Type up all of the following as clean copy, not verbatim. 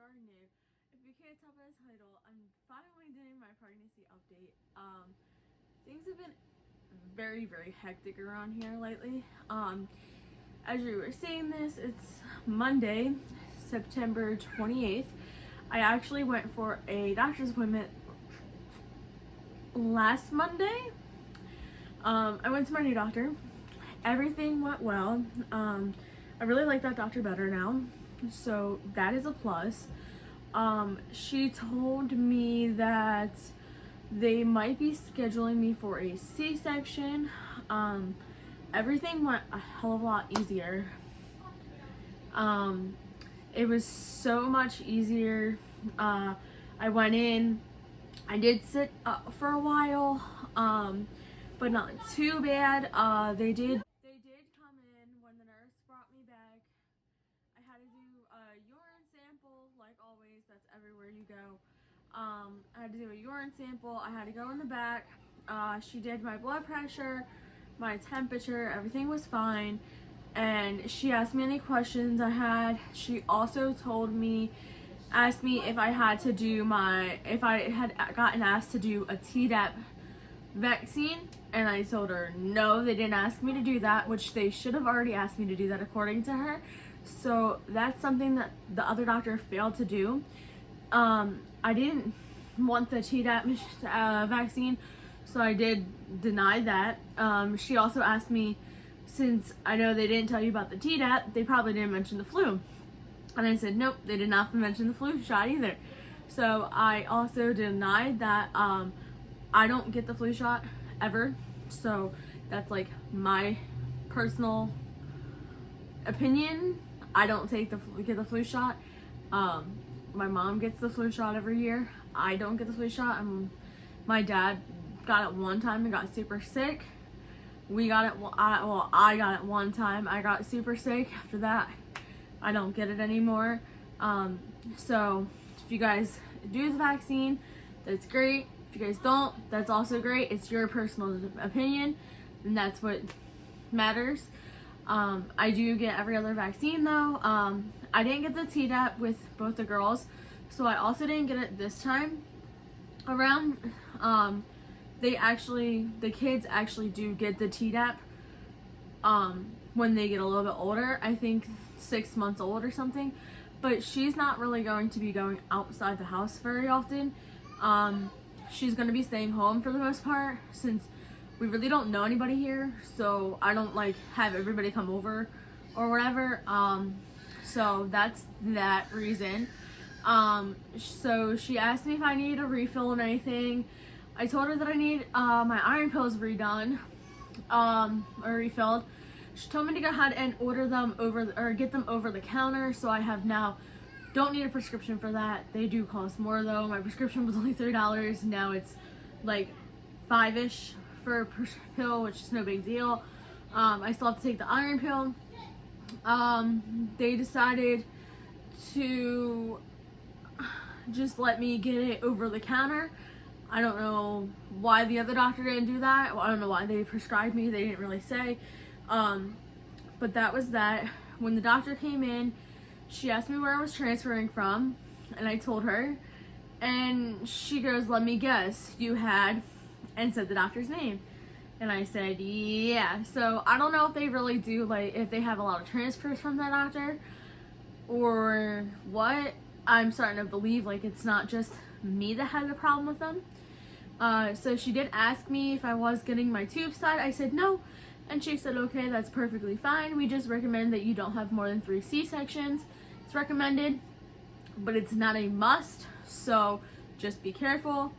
are new, if you can't tell by the title, I'm finally doing my pregnancy update. Things have been very, very hectic around here lately. As you were seeing this, it's Monday, September 28th. I actually went for a doctor's appointment last Monday. I went to my new doctor. Everything went well. I really like that doctor better now, so that is a plus. She told me that they might be scheduling me for a C-section. Everything went a hell of a lot easier. It was so much easier. I went in, I did sit up for a while, but not too bad. They did come in when the nurse brought me back. I had to do a urine sample, like always, that's everywhere you go. I had to do a urine sample, I had to go in the back. She did my blood pressure, my temperature, everything was fine. And she asked me any questions I had. She also asked me if I had gotten asked to do a Tdap vaccine, and I told her no, they didn't ask me to do that, which they should have already asked me to do that according to her. So that's something that the other doctor failed to do. I didn't want the Tdap vaccine, so I did deny that. She also asked me, since I know they didn't tell you about the Tdap, they probably didn't mention the flu. And I said, nope, they did not mention the flu shot either. So I also denied that. I don't get the flu shot ever. So that's like my personal opinion. I don't get the flu shot. My mom gets the flu shot every year. I don't get the flu shot. My dad got it one time and got super sick. I got it one time. I got super sick. After that, I don't get it anymore. So if you guys do the vaccine, that's great. If you guys don't, that's also great. It's your personal opinion, and that's what matters. I do get every other vaccine though. I didn't get the Tdap with both the girls, so I also didn't get it this time around. The kids actually do get the Tdap when they get a little bit older. I think 6 months old or something. But she's not really going to be going outside the house very often. She's going to be staying home for the most part, since we really don't know anybody here. So I don't like have everybody come over or whatever. So that's that reason. So she asked me if I needed a refill and anything. I told her that I need my iron pills redone, or refilled. She told me to go ahead and order them get them over the counter. So I don't need a prescription for that. They do cost more though. My prescription was only $3. Now it's like $5-ish for a pill, which is no big deal. I still have to take the iron pill. They decided to just let me get it over the counter. I don't know why the other doctor didn't do that. Well, I don't know why they prescribed me. They didn't really say. But that was that. When the doctor came in, she asked me where I was transferring from, and I told her. And she goes, let me guess, you had, and said the doctor's name. And I said, yeah. So I don't know if they really do, like, if they have a lot of transfers from that doctor or what. I'm starting to believe, like, it's not just me that has a problem with them. So she did ask me if I was getting my tubes tied. I said no, and she said, okay, that's perfectly fine. We just recommend that you don't have more than 3 C-sections. It's recommended, but it's not a must, so just be careful.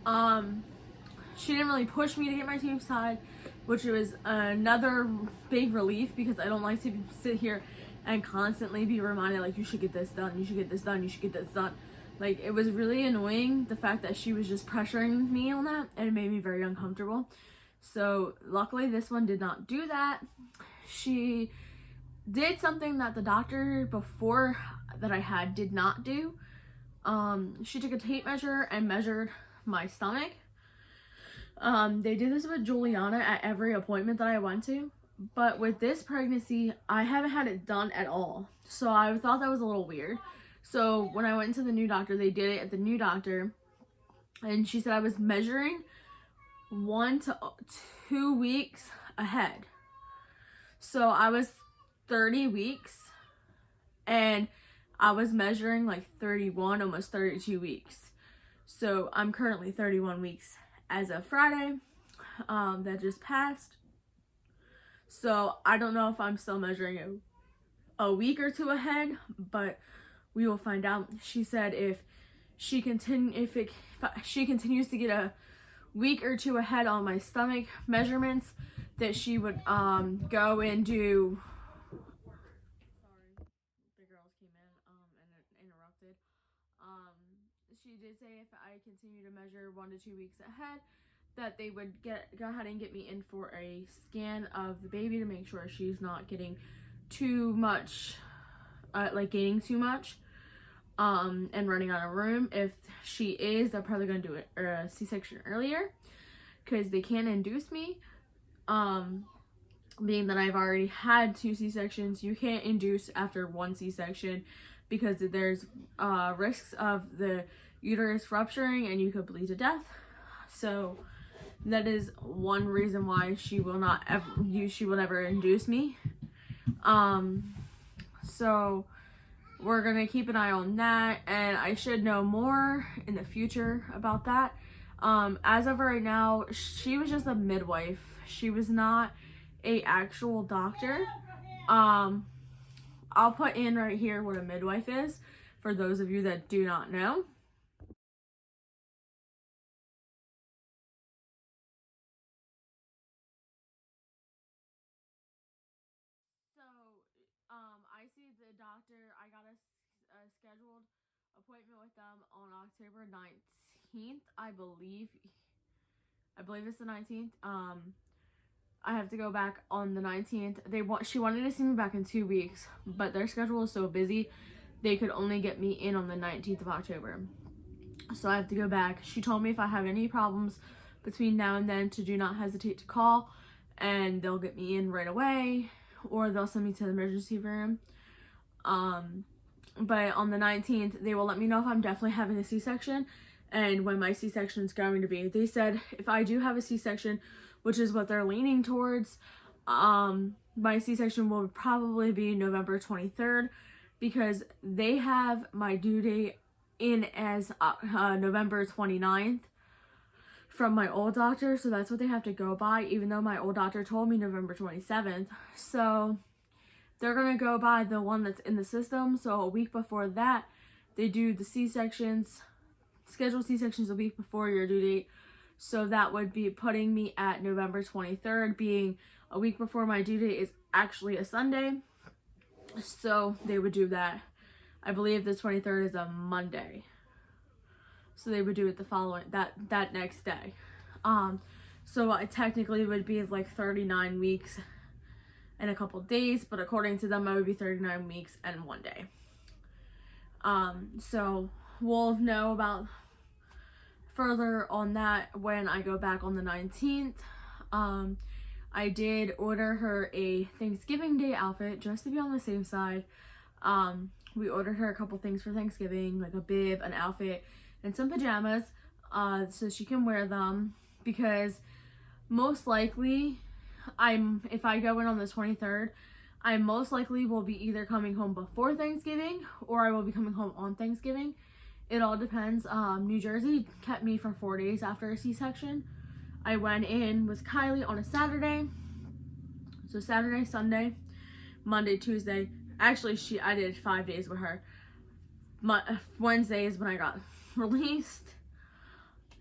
She didn't really push me to get my tubes tied, which was another big relief, because I don't like to sit here and constantly be reminded, like, you should get this done, you should get this done, you should get this done. Like, it was really annoying, the fact that she was just pressuring me on that, and it made me very uncomfortable. So luckily this one did not do that. She did something that the doctor before that I had did not do. She took a tape measure and measured my stomach. They did this with Juliana at every appointment that I went to, but with this pregnancy, I haven't had it done at all. So I thought that was a little weird. So when I went to the new doctor, they did it at the new doctor, and she said I was measuring 1 to 2 weeks ahead. So I was 30 weeks and I was measuring like 31, almost 32 weeks. So I'm currently 31 weeks as of Friday. That just passed. So I don't know if I'm still measuring a week or 2 ahead, but we will find out. She said if she continues to get a week or 2 ahead on my stomach measurements, that she would go and do. Sorry, the girls came in and it interrupted. She did say if I continue to measure 1 to 2 weeks ahead, that they would go ahead and get me in for a scan of the baby to make sure she's not getting too much, like gaining too much, and running out of room. If she is, they're probably going to do a C-section earlier because they can induce me. Being that I've already had 2 C-sections, you can't induce after 1 C-section because there's risks of the uterus rupturing and you could bleed to death. So that is one reason why she will never induce me. So we're gonna keep an eye on that, and I should know more in the future about that. As of right now, she was just a midwife. She was not a actual doctor. I'll put in right here what a midwife is for those of you that do not know. So, I see the doctor. I got a scheduled appointment with them on October 19th, I believe. I believe it's the 19th. I have to go back on the 19th. She wanted to see me back in 2 weeks, but their schedule is so busy, they could only get me in on the 19th of October. So I have to go back. She told me if I have any problems between now and then to do not hesitate to call, and they'll get me in right away, or they'll send me to the emergency room. But on the 19th, they will let me know if I'm definitely having a C-section and when my C-section is going to be. They said if I do have a C-section, which is what they're leaning towards, my C-section will probably be November 23rd because they have my due date in as November 29th from my old doctor, so that's what they have to go by, even though my old doctor told me November 27th. So they're gonna go by the one that's in the system. So a week before that, they do the C-sections, scheduled C-sections a week before your due date. So that would be putting me at November 23rd, being a week before my due date is actually a Sunday. So they would do that. I believe the 23rd is a Monday. So they would do it the following, that next day. So it technically would be like 39 weeks and a couple days, but according to them, I would be 39 weeks and 1 day. So we'll know about further on that when I go back on the 19th. I did order her a Thanksgiving Day outfit just to be on the safe side. We ordered her a couple things for Thanksgiving, like a bib, an outfit, and some pajamas, so she can wear them, because most likely if I go in on the 23rd, I most likely will be either coming home before Thanksgiving or I will be coming home on Thanksgiving. It all depends. New Jersey kept me for 4 days after a C-section. I went in with Kylie on a Saturday. So Saturday, Sunday, Monday, Tuesday. Actually, I did 5 days with her. Wednesday is when I got released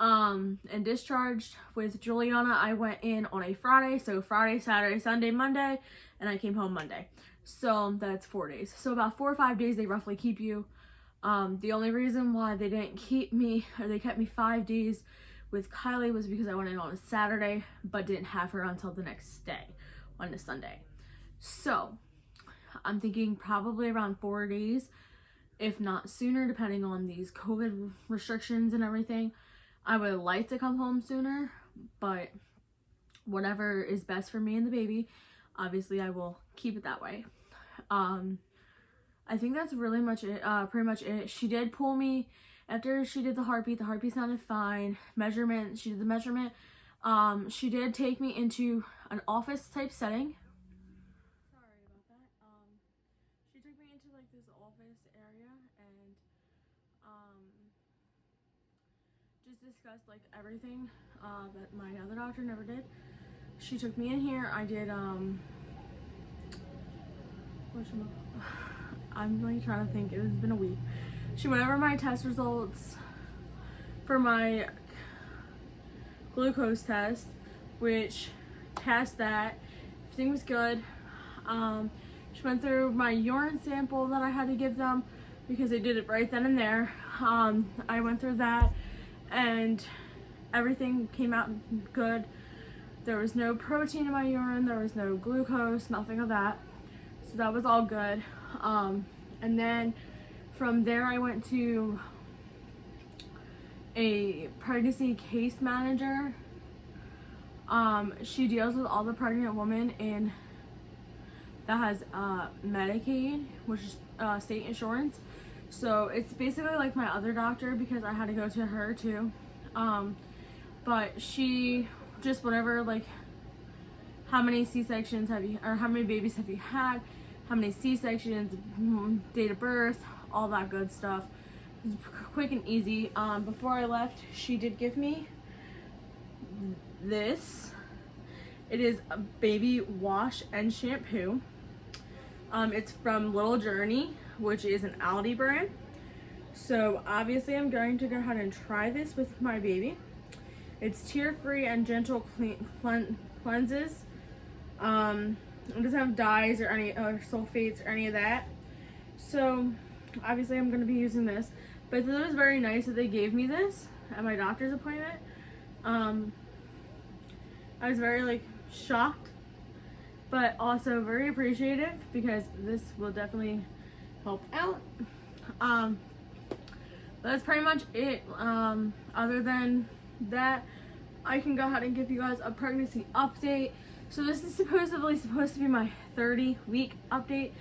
and discharged. With Juliana, I went in on a Friday. So Friday, Saturday, Sunday, Monday, and I came home Monday. So that's 4 days. So about 4 or 5 days they roughly keep you. The only reason why they didn't keep me, or they kept me 5 days with Kylie, was because I went in on a Saturday but didn't have her until the next day, on a Sunday. So I'm thinking probably around 4 days, if not sooner, depending on these COVID restrictions and everything. I would like to come home sooner, but whatever is best for me and the baby, obviously I will keep it that way. I think that's really much it, pretty much it. She did pull me after she did the heartbeat sounded fine. Measurement, she did the measurement. She did take me into an office type setting. Sorry about that. She took me into like this office area and just discussed like everything that my other doctor never did. She took me in here. I did I'm like trying to think. It has been a week. She went over my test results for my glucose test, which passed that. Everything was good. She went through my urine sample that I had to give them because they did it right then and there. I went through that and everything came out good. There was no protein in my urine, there was no glucose, nothing of that. So that was all good. And then from there I went to a pregnancy case manager. She deals with all the pregnant women in that has Medicaid, which is state insurance. So it's basically like my other doctor because I had to go to her too. But she just whatever, like how many C-sections have you, or how many babies have you had, how many C-sections, date of birth, all that good stuff. It's quick and easy. Before I left, she did give me this. It is a baby wash and shampoo. It's from Little Journey, which is an Aldi brand. So obviously I'm going to go ahead and try this with my baby. It's tear-free and gentle cleanses. It doesn't have dyes or any sulfates or any of that. So obviously I'm going to be using this. But it was very nice that they gave me this at my doctor's appointment. I was very like shocked, but also very appreciative because this will definitely help out. That's pretty much it. Other than that, I can go ahead and give you guys a pregnancy update. So this is supposedly supposed to be my 30-week update,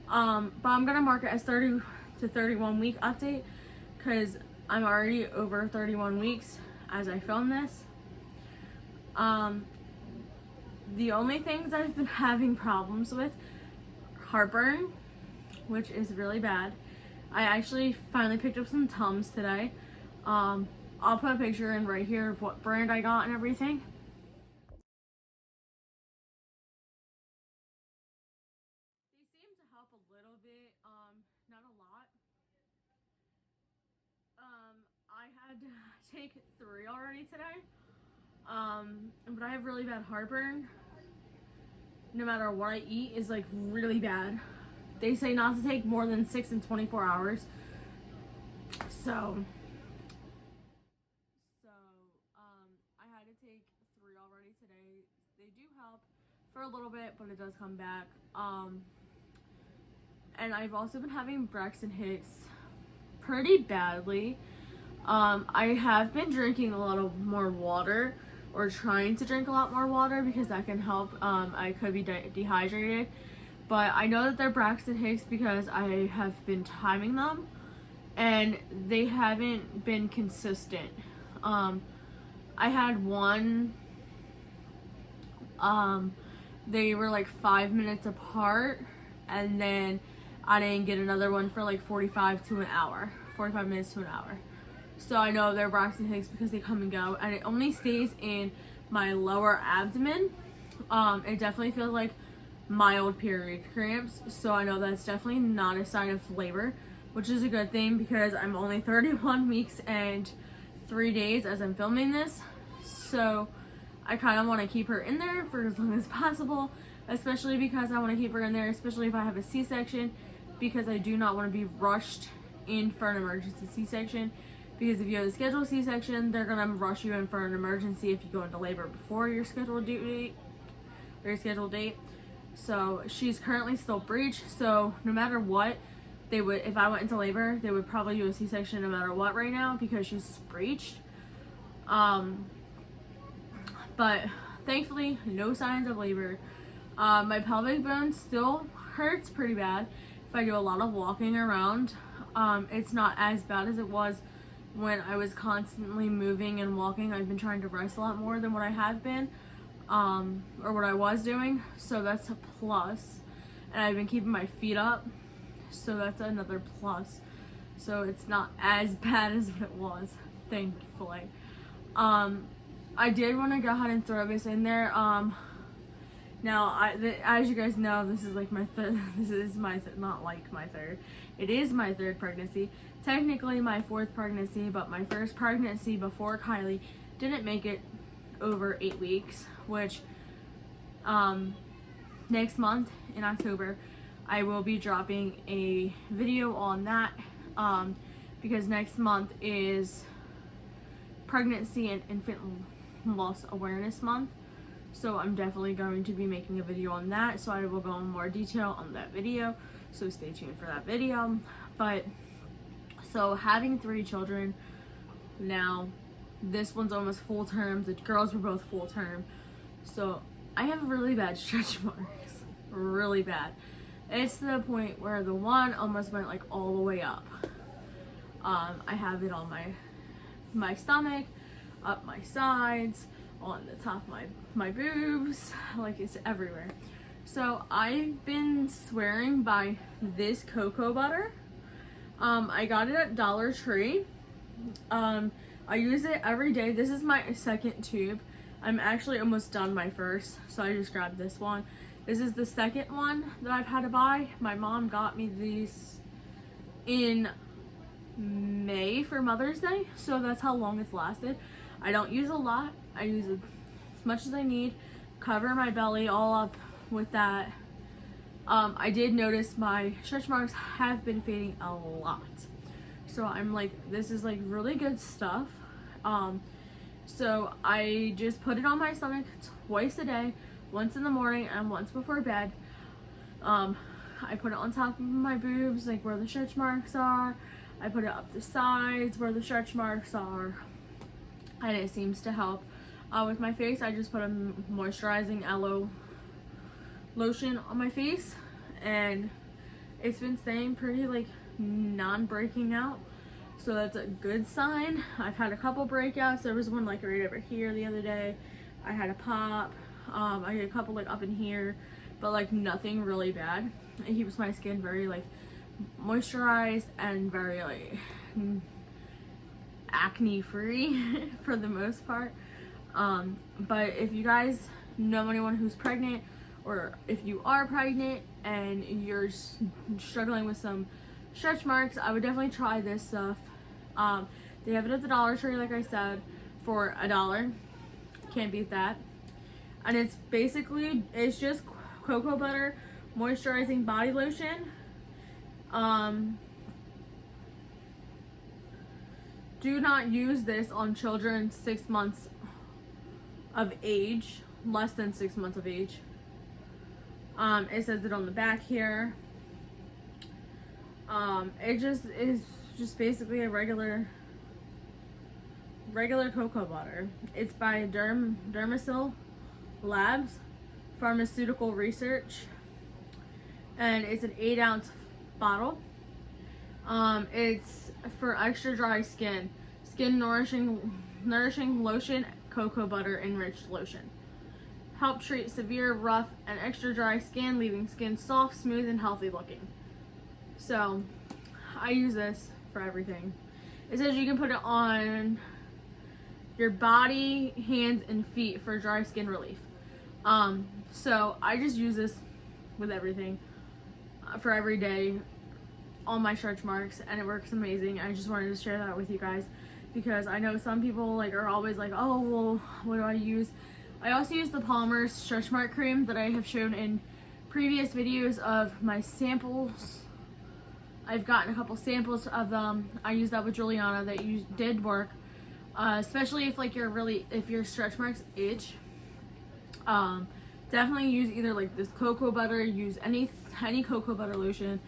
but I'm gonna mark it as 30 to 31 week update because I'm already over 31 weeks as I film this. The only things I've been having problems with, heartburn, which is really bad. I actually finally picked up some Tums today. I'll put a picture in right here of what brand I got and everything. They seem to help a little bit, not a lot. I had to take 3 already today. But I have really bad heartburn. No matter what I eat is like really bad. They say not to take more than 6 and 24 hours. So I had to take 3 already today. They do help for a little bit, but it does come back. And I've also been having Braxton Hicks pretty badly. I have been drinking a lot of more water, or trying to drink a lot more water because that can help. I could be dehydrated, but I know that they're Braxton Hicks because I have been timing them and they haven't been consistent. I had one, they were like 5 minutes apart, and then I didn't get another one for like 45 minutes to an hour. So I know they're Braxton Hicks because they come and go, and it only stays in my lower abdomen. It definitely feels like mild period cramps, so I know that's definitely not a sign of labor, which is a good thing because I'm only 31 weeks and 3 days as I'm filming this. So I kind of want to keep her in there for as long as possible, especially because I want to keep her in there, especially if I have a C-section, because I do not want to be rushed in for an emergency C-section. Because if you have a scheduled C-section, they're gonna rush you in for an emergency if you go into labor before your scheduled date or your scheduled date. So she's currently still breached. So no matter what, they would, if I went into labor, they would probably do a C-section no matter what right now because she's breached. But thankfully, no signs of labor. My pelvic bone still hurts pretty bad. If I do a lot of walking around, it's not as bad as it was when I was constantly moving and walking. I've been trying to rest a lot more than what I have been, or what I was doing, so that's a plus. And I've been keeping my feet up, so that's another plus. So it's not as bad as what it was, thankfully. I did want to go ahead and throw this in there. Now, as you guys know, this is like my third. This is not like my third. It is my third pregnancy. Technically my fourth pregnancy, but my first pregnancy before Kylie didn't make it over 8 weeks, which next month in October I will be dropping a video on that, because next month is Pregnancy and Infant Loss Awareness Month. So I'm definitely going to be making a video on that, so I will go in more detail on that video, so stay tuned for that video. But so having 3 children now, this one's almost full term, the girls were both full term, so I have really bad stretch marks, really bad. It's to the point where the one almost went like all the way up. I have it on my stomach, up my sides, on the top of my boobs, like it's everywhere. So I've been swearing by this cocoa butter. I got it at Dollar Tree. I use it every day. This is my second tube. I'm actually almost done my first, so I just grabbed this one. This is the second one that I've had to buy. My mom got me these in May for Mother's Day, so that's how long it's lasted. I don't use a lot. I use as much as I need. Cover my belly all up with that. I did notice my stretch marks have been fading a lot, so I'm like, this is like really good stuff. So I just put it on my stomach twice a day, once in the morning and once before bed. I put it on top of my boobs, like where the stretch marks are. I put it up the sides where the stretch marks are, and it seems to help. With my face, I just put a moisturizing aloe lotion on my face, and it's been staying pretty like non-breaking out, so that's a good sign. I've had a couple breakouts. There was one like right over here the other day. I had a pop. I had a couple like up in here, but like nothing really bad. It keeps my skin very like moisturized and very like acne free for the most part. But if you guys know anyone who's pregnant, or if you are pregnant and you're struggling with some stretch marks, I would definitely try this stuff. They have it at the Dollar Tree, like I said, for $1. Can't beat that. And it's basically, it's just cocoa butter moisturizing body lotion. Do not use this on children 6 months of age, less than 6 months of age. It says it on the back here. It just is just basically a regular cocoa butter. It's by Dermasil Labs Pharmaceutical Research, and it's an 8-ounce bottle. It's for extra dry skin, nourishing lotion, cocoa butter enriched lotion. Help treat severe, rough, and extra dry skin, leaving skin soft, smooth, and healthy looking. So I use this for everything. It says you can put it on your body, hands, and feet for dry skin relief. So I just use this with everything, for every day, all my stretch marks, and it works amazing. I just wanted to share that with you guys, because I know some people like are always like, oh well, what do I use? I also use the Palmer's stretch mark cream that I have shown in previous videos of my samples. I've gotten a couple samples of them. I used that with Juliana. That did work, especially if like if your stretch marks itch. Definitely use either like this cocoa butter, use any cocoa butter lotion,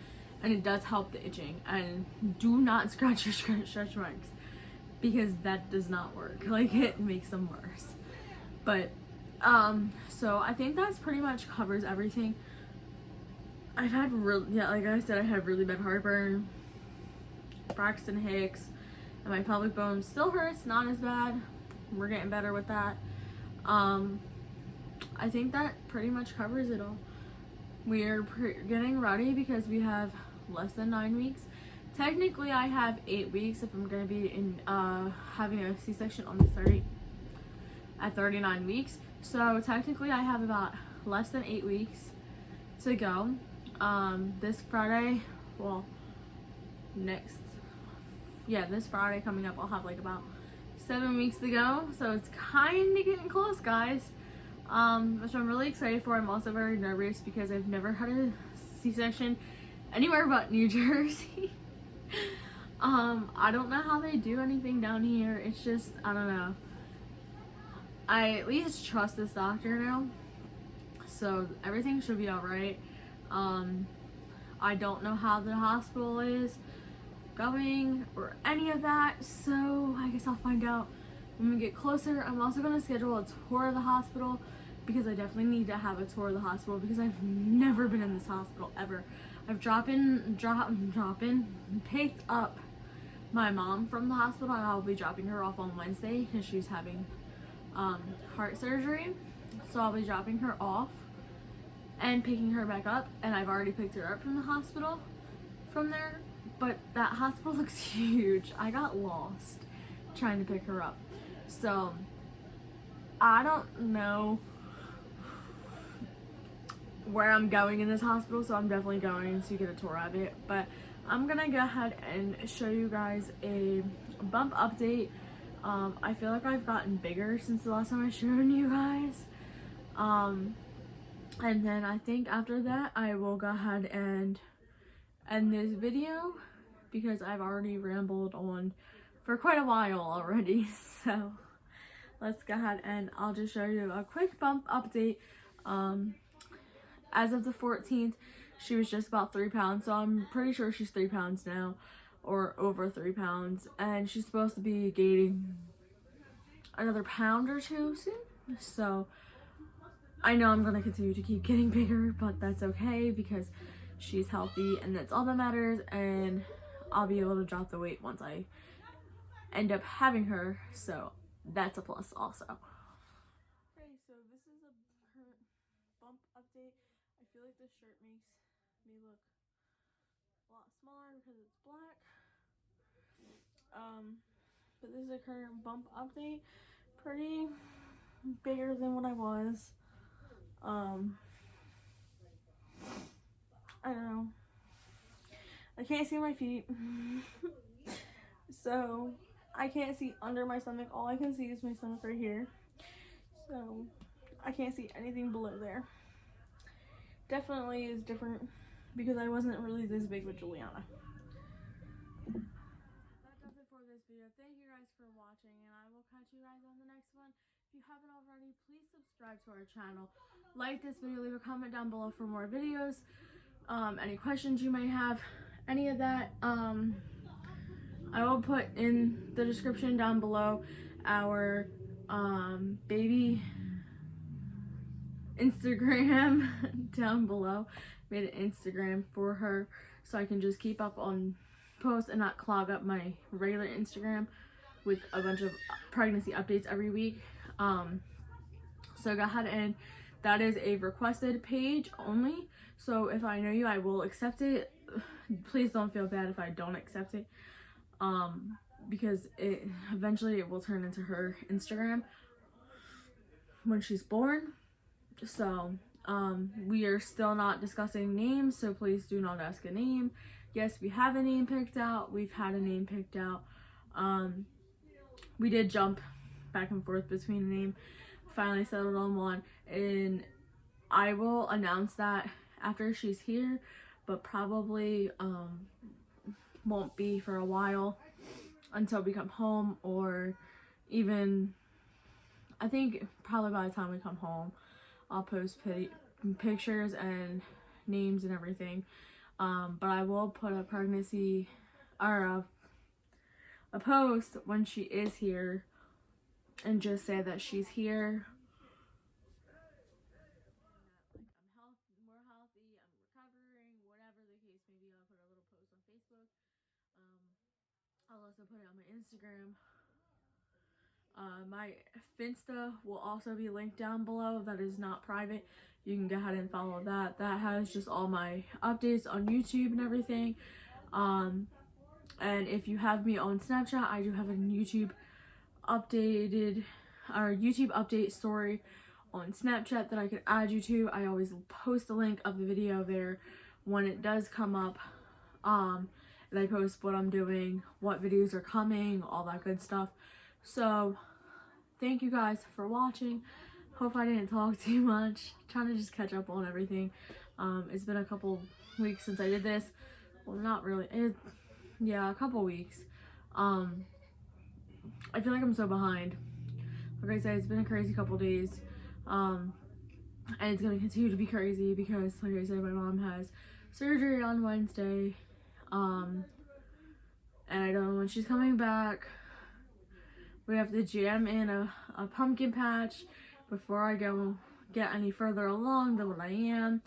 and it does help the itching. And do not scratch your stretch marks, because that does not work. Like, it makes them worse. But so I think that's pretty much covers everything. I've had like I said, I had really bad heartburn, Braxton Hicks, and my pelvic bone still hurts, not as bad. We're getting better with that. I think that pretty much covers it all. We're getting ready because we have less than 9 weeks. Technically, I have 8 weeks if I'm going to be in having a C-section on the at 39 weeks. So technically, I have about less than 8 weeks to go. This Friday, well, this Friday coming up, I'll have like about 7 weeks to go. So it's kind of getting close, guys. Which I'm really excited for. I'm also very nervous because I've never had a C-section anywhere but New Jersey. I don't know how they do anything down here. It's just, I don't know. I at least trust this doctor now, so everything should be alright. I don't know how the hospital is going or any of that, so I guess I'll find out when we get closer. I'm also going to schedule a tour of the hospital because I definitely need to have a tour of the hospital because I've never been in this hospital ever. I've picked up my mom from the hospital, and I'll be dropping her off on Wednesday because she's having heart surgery. So I'll be dropping her off and picking her back up, and I've already picked her up from the hospital from there, but that hospital looks huge. I got lost trying to pick her up. So I don't know where I'm going in this hospital, so I'm definitely going to get a tour of it. But I'm gonna go ahead and show you guys a bump update. I feel like I've gotten bigger since the last time I showed you guys. And then I think after that I will go ahead and end this video because I've already rambled on for quite a while already. So let's go ahead and I'll just show you a quick bump update. As of the 14th, she was just about 3 pounds, so I'm pretty sure she's 3 pounds now, or over 3 pounds, and she's supposed to be gaining another pound or 2 soon. So I know I'm gonna continue to keep getting bigger, but that's okay because she's healthy and that's all that matters, and I'll be able to drop the weight once I end up having her, so that's a plus also. Okay, so this is a current bump update. I feel like this shirt makes me look a lot smaller because it's black. But this is a current bump update. Pretty bigger than what I was. I don't know. I can't see my feet. So I can't see under my stomach. All I can see is my stomach right here. So I can't see anything below there. Definitely is different because I wasn't really this big with Juliana. That does it for this video. Thank you guys for watching, and I will catch you guys on the next one. If you haven't already, please subscribe to our channel. Like this video, leave a comment down below for more videos. Any questions you may have, any of that, I will put in the description down below our baby Instagram down below. Made an Instagram for her so I can just keep up on posts and not clog up my regular Instagram with a bunch of pregnancy updates every week. So go ahead, and that is a requested page only, so if I know you, I will accept it. Please don't feel bad if I don't accept it, because eventually it will turn into her Instagram when she's born. So we are still not discussing names, so please do not ask a name. Yes, we have a name picked out. We've had a name picked out. We did jump back and forth between a name, finally settled on one, and I will announce that after she's here, but probably won't be for a while until we come home, or even I think probably by the time we come home I'll post pictures and names and everything. But I will put a pregnancy or a post when she is here and just say that she's here. I'm more healthy, I'm recovering, Instagram. My Finsta will also be linked down below. That is not private. You can go ahead and follow that. That has just all my updates on YouTube and everything. And if you have me on Snapchat, I do have a YouTube update story on Snapchat that I could add you to. I always post a link of the video there when it does come up. And I post what I'm doing, what videos are coming, all that good stuff. So thank you guys for watching. Hope I didn't talk too much. Trying to just catch up on everything. It's been a couple weeks since I did this. Well, not really. Yeah, a couple weeks. I feel like I'm so behind. Like I said, it's been a crazy couple days. And it's gonna continue to be crazy because, like I said, my mom has surgery on Wednesday. And I don't know when she's coming back. We have to jam in a pumpkin patch before I go get any further along than what I am.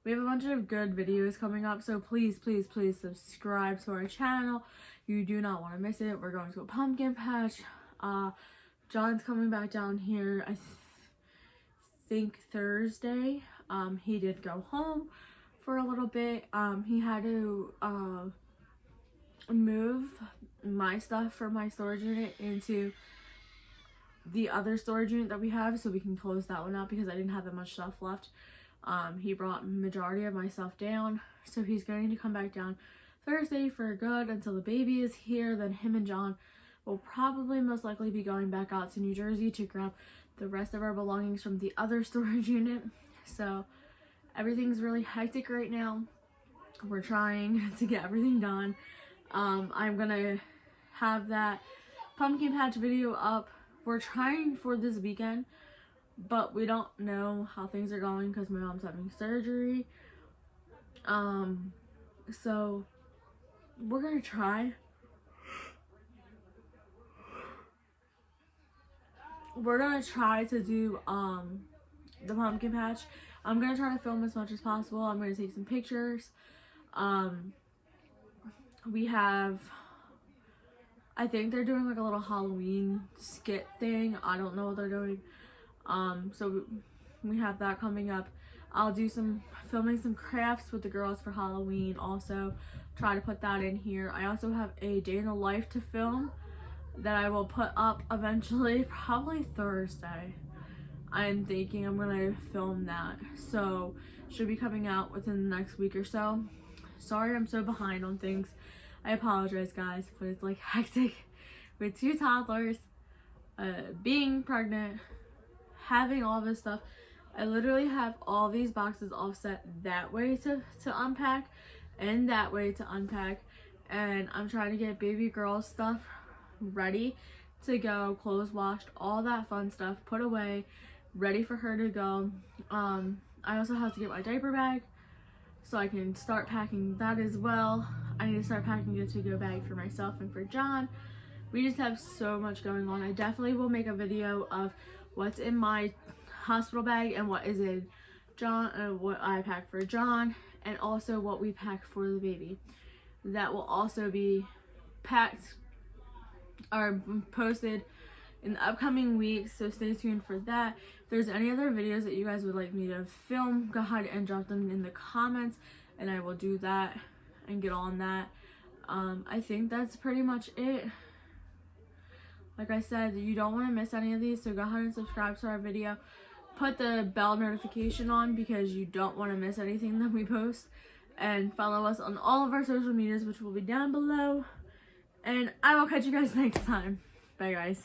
We have a bunch of good videos coming up, so please, please, please subscribe to our channel. You do not want to miss it. We're going to a pumpkin patch. John's coming back down here, I think Thursday. He did go home for a little bit. He had to move my stuff from my storage unit into the other storage unit that we have, so we can close that one out because I didn't have that much stuff left. He brought majority of my stuff down, so he's going to come back down Thursday for good until the baby is here. Then him and John will probably most likely be going back out to New Jersey to grab the rest of our belongings from the other storage unit. So everything's really hectic right now. We're trying to get everything done. I'm gonna have that pumpkin patch video up. We're trying for this weekend, but we don't know how things are going because my mom's having surgery. So we're gonna try. We're gonna try to do the pumpkin patch. I'm gonna try to film as much as possible. I'm gonna take some pictures. We have, I think they're doing like a little Halloween skit thing. I don't know what they're doing. So we have that coming up. I'll do filming some crafts with the girls for Halloween. Also try to put that in here. I also have a day in the life to film that I will put up eventually, probably Thursday. I'm thinking I'm gonna film that. So should be coming out within the next week or so. Sorry I'm so behind on things. I apologize guys, but it's like hectic with 2 toddlers, being pregnant, having all this stuff. I literally have all these boxes offset that way to unpack and that way to unpack, and I'm trying to get baby girl stuff ready to go, clothes washed, all that fun stuff put away, ready for her to go. I also have to get my diaper bag so I can start packing that as well. I need to start packing a to-go bag for myself and for John. We just have so much going on. I definitely will make a video of what's in my hospital bag and what is in John, what I pack for John, and also what we pack for the baby. That will also be packed or posted in the upcoming weeks, so stay tuned for that. If there's any other videos that you guys would like me to film, go ahead and drop them in the comments and I will do that and get on that. I think that's pretty much it. Like I said, you don't want to miss any of these, so go ahead and subscribe to our video. Put the bell notification on because you don't want to miss anything that we post, and follow us on all of our social medias, which will be down below. And I will catch you guys next time. Bye guys.